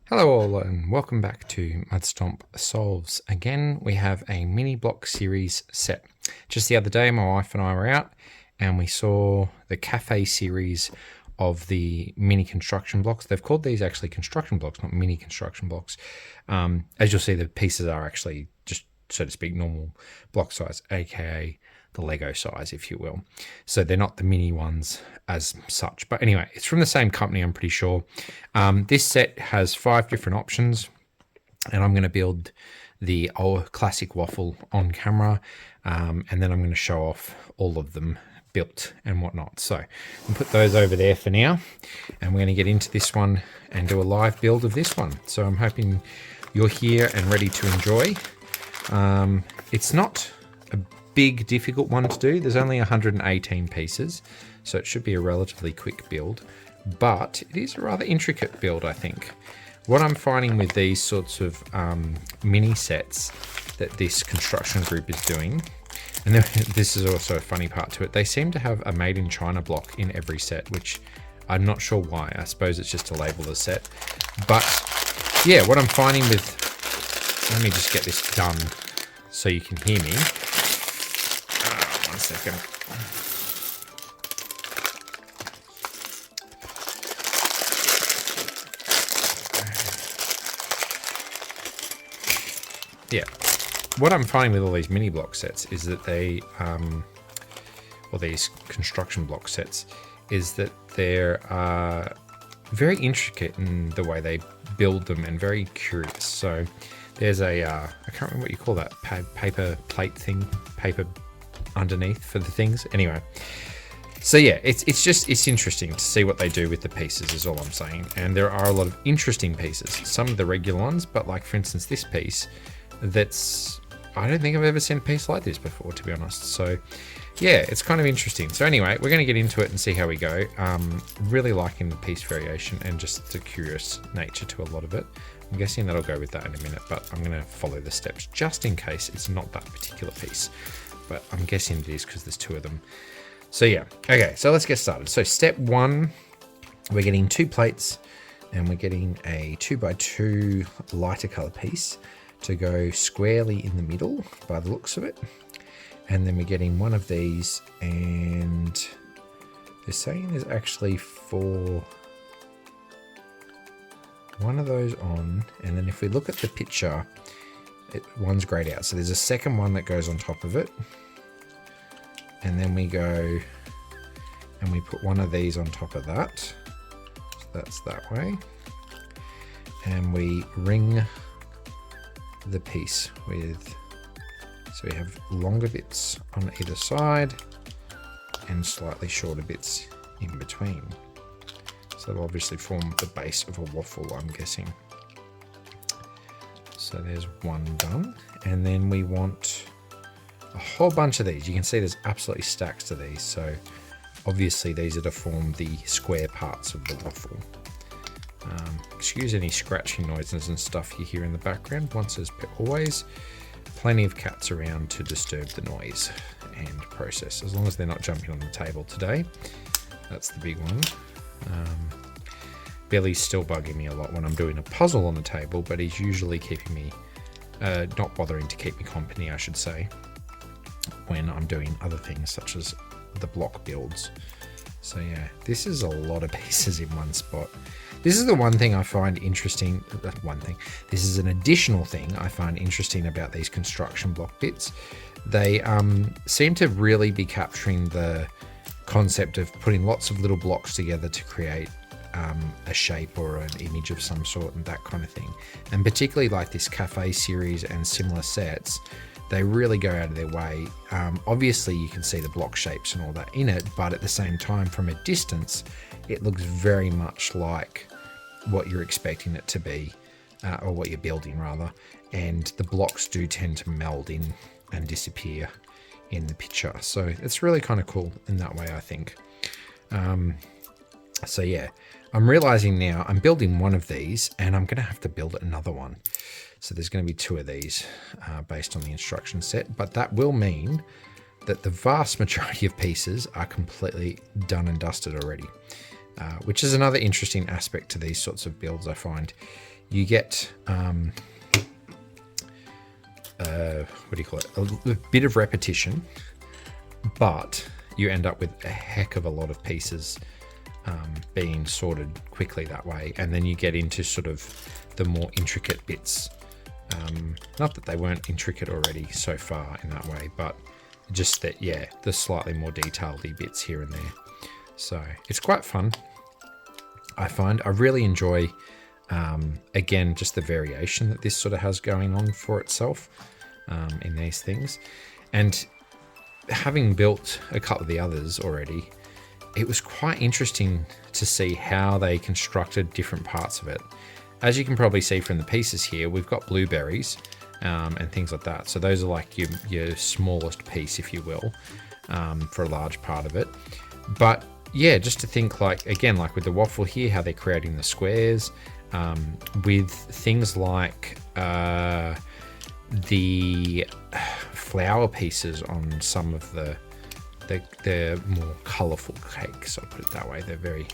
Hello all and welcome back to Mudstomp Solves. Again, we have a mini block series set. Just the other day, my wife and I were out and we saw the cafe series of the mini construction blocks. They've called these actually construction blocks, not mini construction blocks. As you'll see, the pieces are actually just, so to speak, normal block size, aka the Lego size, if you will. So they're not the mini ones as such. But anyway, it's from the same company, I'm pretty sure. This set has 5 different options, and I'm going to build the old classic waffle on camera, and then I'm going to show off all of them built and whatnot. So I'll put those over there for now, and we're going to get into this one and do a live build of this one. So I'm hoping you're here and ready to enjoy. It's not a big difficult one to do. There's only 118 pieces, so it should be a relatively quick build, but it is a rather intricate build, I think. What I'm finding with these sorts of mini sets that this construction group is doing, and this is also a funny part to it, they seem to have a made in China block in every set, which I'm not sure why. I suppose it's just to label the set. But yeah, what I'm finding with, let me just get this done so you can hear me. 1 second. Yeah, what I'm finding with all these mini block sets is that they, or these construction block sets, is that they're very intricate in the way they build them and very curious. So there's a, I can't remember what you call that, paper plate thing, paper underneath for the things. Anyway, so yeah, it's interesting to see what they do with the pieces is all I'm saying. And there are a lot of interesting pieces, some of the regular ones, but like for instance this piece, that's, I don't think I've ever seen a piece like this before, to be honest. So yeah, it's kind of interesting. So anyway, we're going to get into it and see how we go. Really liking the piece variation and just the curious nature to a lot of it. I'm guessing that'll go with that in a minute, but I'm going to follow the steps just in case it's not that particular piece. But I'm guessing it is because there's 2 of them. So yeah, okay, so let's get started. So step 1, we're getting 2 plates and we're getting a 2x2 lighter color piece to go squarely in the middle by the looks of it. And then we're getting one of these, and they're saying there's actually 4, one of those on, and then if we look at the picture, one's grayed out. So there's a second one that goes on top of it. And then we go and we put one of these on top of that. So that's that way. And we ring the piece with, so we have longer bits on either side and slightly shorter bits in between. So they'll obviously form the base of a waffle, I'm guessing. So there's one done, and then we want a whole bunch of these. You can see there's absolutely stacks to these, so obviously these are to form the square parts of the waffle. Excuse any scratching noises and stuff you hear in the background. Once as always, plenty of cats around to disturb the noise and process, as long as they're not jumping on the table today. That's the big one. Billy's still bugging me a lot when I'm doing a puzzle on the table, but he's usually keeping me, not bothering to keep me company, I should say, when I'm doing other things such as the block builds. So yeah, this is a lot of pieces in one spot. This is the one thing I find interesting, this is an additional thing I find interesting about these construction block bits. They seem to really be capturing the concept of putting lots of little blocks together to create a shape or an image of some sort and that kind of thing. And particularly like this cafe series and similar sets, they really go out of their way. Obviously you can see the block shapes and all that in it, but at the same time from a distance it looks very much like what you're expecting it to be, or what you're building rather, and the blocks do tend to meld in and disappear in the picture. So it's really kind of cool in that way, I think. So yeah, I'm realizing now I'm building one of these and I'm going to have to build another one. So there's going to be 2 of these based on the instruction set, but that will mean that the vast majority of pieces are completely done and dusted already. which is another interesting aspect to these sorts of builds I find, you get, what do you call it? A bit of repetition, but you end up with a heck of a lot of pieces being sorted quickly that way. And then you get into sort of the more intricate bits. Not that they weren't intricate already so far in that way, but just that, yeah, the slightly more detailed-y bits here and there. So it's quite fun. I find I really enjoy, again, just the variation that this sort of has going on for itself in these things. And having built a couple of the others already, it was quite interesting to see how they constructed different parts of it. As you can probably see from the pieces here, we've got blueberries and things like that. So those are like your smallest piece, if you will, for a large part of it. But yeah, just to think like, again, like with the waffle here, how they're creating the squares, with things like the flower pieces on some of the more colourful cakes, I'll put it that way. They're very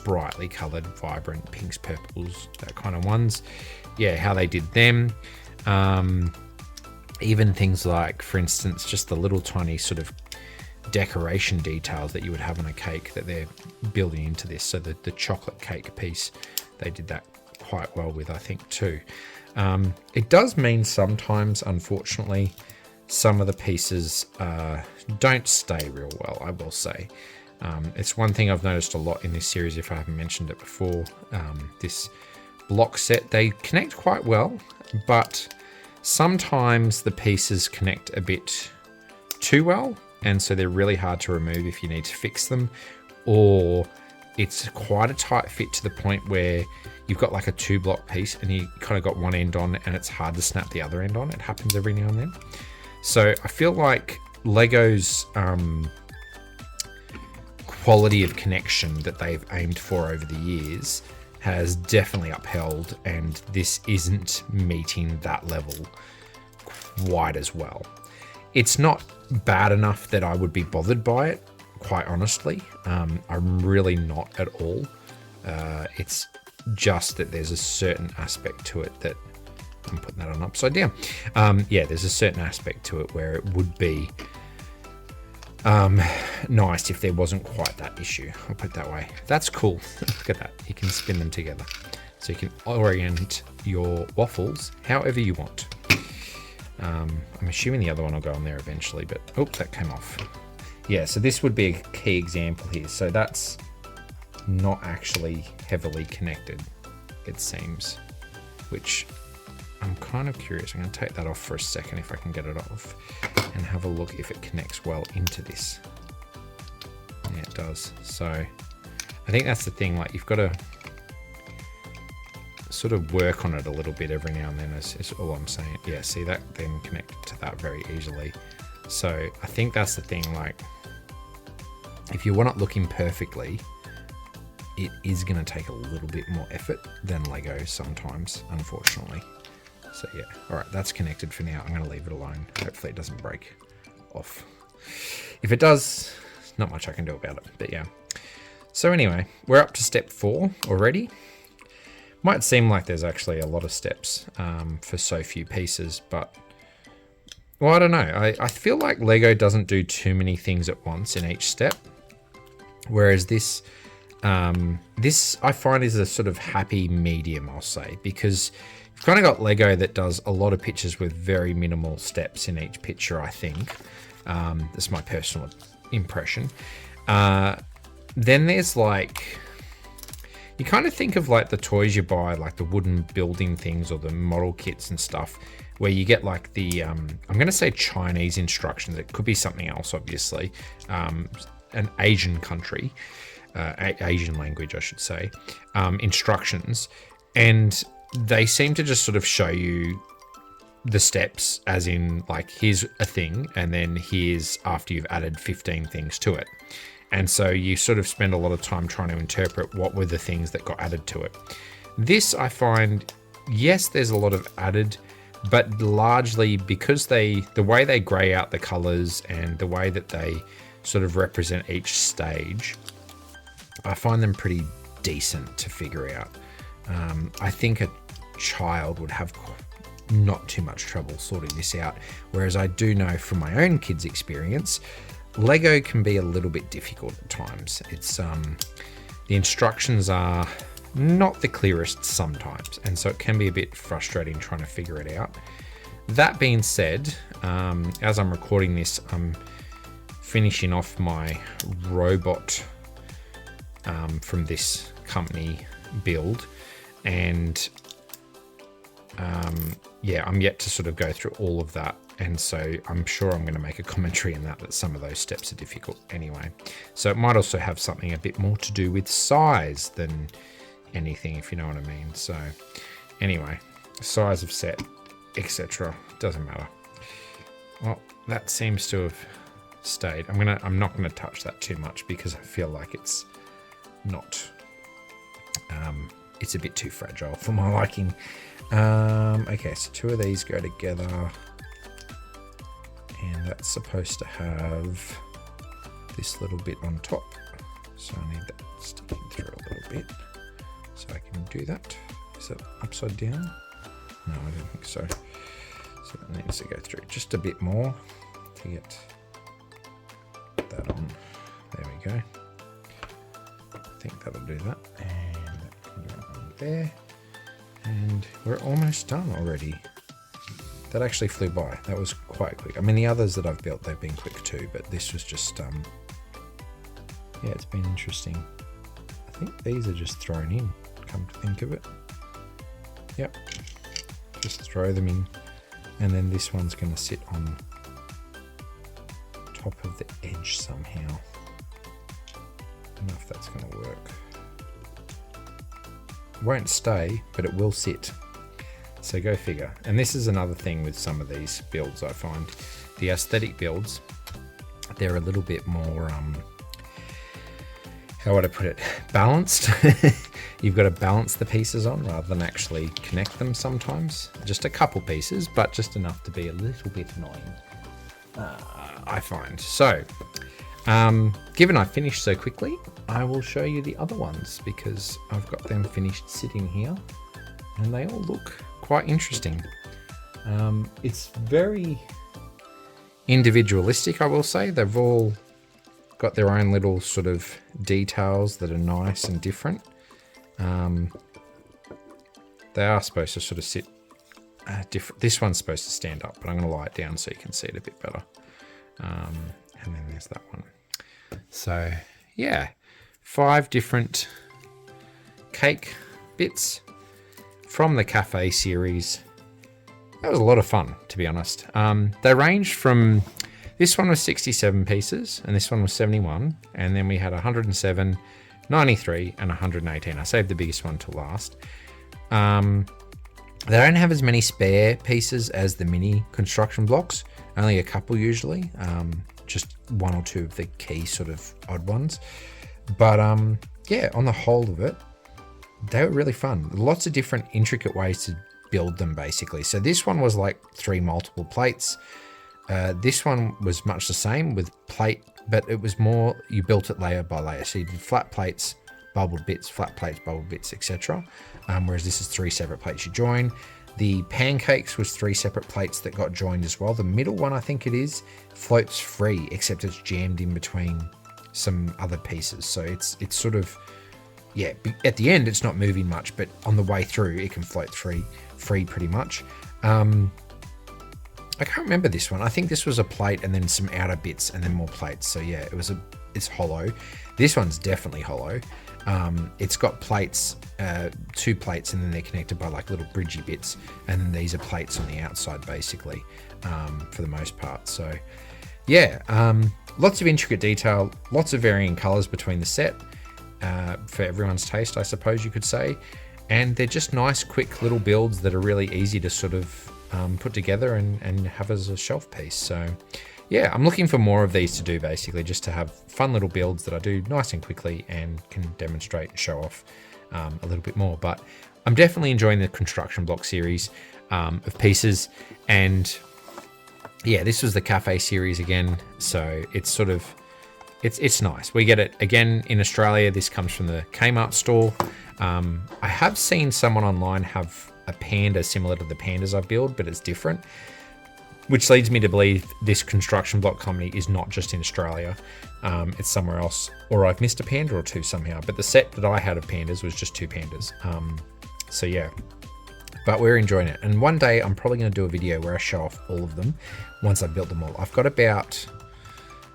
brightly coloured, vibrant pinks, purples, that kind of ones. Yeah, how they did them. Even things like, for instance, just the little tiny sort of decoration details that you would have on a cake that they're building into this. So the chocolate cake piece, they did that quite well with, I think, too. It does mean sometimes, unfortunately, some of the pieces don't stay real well, I will say. It's one thing I've noticed a lot in this series, if I haven't mentioned it before. This block set, they connect quite well, but sometimes the pieces connect a bit too well, and so they're really hard to remove if you need to fix them, or it's quite a tight fit to the point where you've got like a 2-block piece and you kind of got one end on and it's hard to snap the other end on. It happens every now and then. So I feel like Lego's quality of connection that they've aimed for over the years has definitely upheld, and this isn't meeting that level quite as well. It's not bad enough that I would be bothered by it, quite honestly. I'm really not at all. It's just that there's a certain aspect to it that I'm putting that on upside down. Yeah, there's a certain aspect to it where it would be nice if there wasn't quite that issue. I'll put it that way. That's cool. Look at that. You can spin them together. So you can orient your waffles however you want. I'm assuming the other one will go on there eventually, but oh, that came off. Yeah, so this would be a key example here. So that's not actually heavily connected, it seems, which I'm kind of curious. I'm going to take that off for a second if I can get it off and have a look if it connects well into this. Yeah, it does. So I think that's the thing, like you've got to sort of work on it a little bit every now and then is all I'm saying. Yeah, see, that then connected to that very easily. So I think that's the thing, like if you want it looking perfectly, it is going to take a little bit more effort than Lego sometimes, unfortunately. So yeah, all right, that's connected for now. I'm going to leave it alone. Hopefully it doesn't break off. If it does, not much I can do about it, but yeah. So anyway, we're up to step 4 already. Might seem like there's actually a lot of steps for so few pieces, but well, I don't know. I feel like Lego doesn't do too many things at once in each step, whereas this I find is a sort of happy medium, I'll say, because you've kind of got Lego that does a lot of pictures with very minimal steps in each picture, I think. That's my personal impression. Then there's like, you kind of think of like the toys you buy, like the wooden building things or the model kits and stuff, where you get like the, I'm going to say Chinese instructions. It could be something else, obviously. An Asian country, Asian language, I should say, instructions. And they seem to just sort of show you the steps as in like, here's a thing, and then here's after you've added 15 things to it. And so you sort of spend a lot of time trying to interpret what were the things that got added to it. This, I find, yes, there's a lot of added, but largely because the way they grey out the colors and the way that they sort of represent each stage, I find them pretty decent to figure out. I think child would have not too much trouble sorting this out. Whereas I do know from my own kids' experience, Lego can be a little bit difficult at times. It's the instructions are not the clearest sometimes, and so it can be a bit frustrating trying to figure it out. That being said, as I'm recording this, I'm finishing off my robot from this company build, and yeah, I'm yet to sort of go through all of that, and so I'm sure I'm going to make a commentary in that some of those steps are difficult anyway. So it might also have something a bit more to do with size than anything, if you know what I mean. So anyway, size of set, etc., doesn't matter. Well, that seems to have stayed. I'm not gonna touch that too much because I feel like it's not it's a bit too fragile for my liking. Okay, so 2 of these go together, and that's supposed to have this little bit on top, so I need that sticking through a little bit so I can do that. Is that upside down? No, I don't think so. So that needs to go through just a bit more to get that on. There we go. I think that'll do that, and that can go on there. And we're almost done already. That actually flew by. That was quite quick. I mean, the others that I've built, they've been quick too, but this was just, yeah, it's been interesting. I think these are just thrown in, come to think of it. Yep, just throw them in. And then this one's going to sit on top of the edge somehow. I don't know if that's going to work. It won't stay, but it will sit. So go figure. And this is another thing with some of these builds I find. The aesthetic builds, they're a little bit more, how would I put it, balanced. You've got to balance the pieces on rather than actually connect them sometimes. Just a couple pieces, but just enough to be a little bit annoying, I find. So, given I finished so quickly, I will show you the other ones because I've got them finished sitting here and they all look quite interesting. It's very individualistic, I will say. They've all got their own little sort of details that are nice and different. They are supposed to sort of sit different. This one's supposed to stand up, but I'm going to lie it down so you can see it a bit better. And then there's that one. So yeah, 5 different cake bits from the cafe series. That was a lot of fun, to be honest. They ranged from, this one was 67 pieces and this one was 71, and then we had 107, 93 and 118. I saved the biggest one to last. They don't have as many spare pieces as the mini construction blocks, only a couple usually, just 1 or 2 of the key sort of odd ones. But yeah, on the whole of it, they were really fun. Lots of different intricate ways to build them basically. So this one was like 3 multiple plates. This one was much the same with plate, but it was more, you built it layer by layer. So you did flat plates, bubbled bits, flat plates, bubbled bits, etc. Whereas this is 3 separate plates you join. The pancakes was 3 separate plates that got joined as well. The middle one, I think it is, floats free, except it's jammed in between some other pieces. So it's sort of, yeah, at the end it's not moving much, but on the way through it can float free pretty much. I can't remember this one. I think this was a plate and then some outer bits and then more plates. So yeah, it's hollow. This one's definitely hollow. It's got plates, 2 plates, and then they're connected by like little bridgey bits. And then these are plates on the outside basically, for the most part. So yeah, lots of intricate detail, lots of varying colors between the set, for everyone's taste, I suppose you could say. And they're just nice, quick little builds that are really easy to sort of put together and have as a shelf piece. So yeah, I'm looking for more of these to do basically, just to have fun little builds that I do nice and quickly and can demonstrate and show off a little bit more. But I'm definitely enjoying the construction block series of pieces. And yeah, this was the cafe series again. So it's sort of, it's nice. We get it again in Australia. This comes from the Kmart store. I have seen someone online have a panda similar to the pandas I build, but it's different. Which leads me to believe this construction block company is not just in Australia, it's somewhere else, or I've missed a panda or two somehow. But the set that I had of pandas was just 2 pandas. So yeah, but we're enjoying it. And one day I'm probably going to do a video where I show off all of them once I've built them all. I've got about,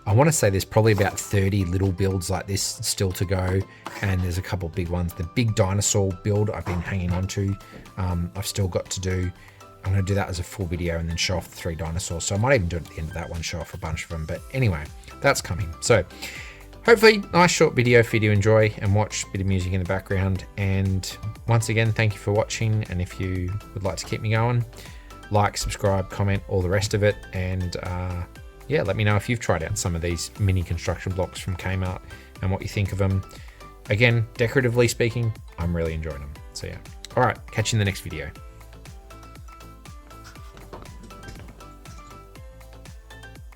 I want to say there's probably about 30 little builds like this still to go. And there's a couple big ones. The big dinosaur build I've been hanging on to, I've still got to do. I'm going to do that as a full video and then show off the 3 dinosaurs. So I might even do it at the end of that one, show off a bunch of them. But anyway, that's coming. So hopefully nice short video for you to enjoy and watch, a bit of music in the background. And once again, thank you for watching. And if you would like to keep me going, like, subscribe, comment, all the rest of it. And yeah, let me know if you've tried out some of these mini construction blocks from Kmart and what you think of them. Again, decoratively speaking, I'm really enjoying them. So yeah. All right, catch you in the next video.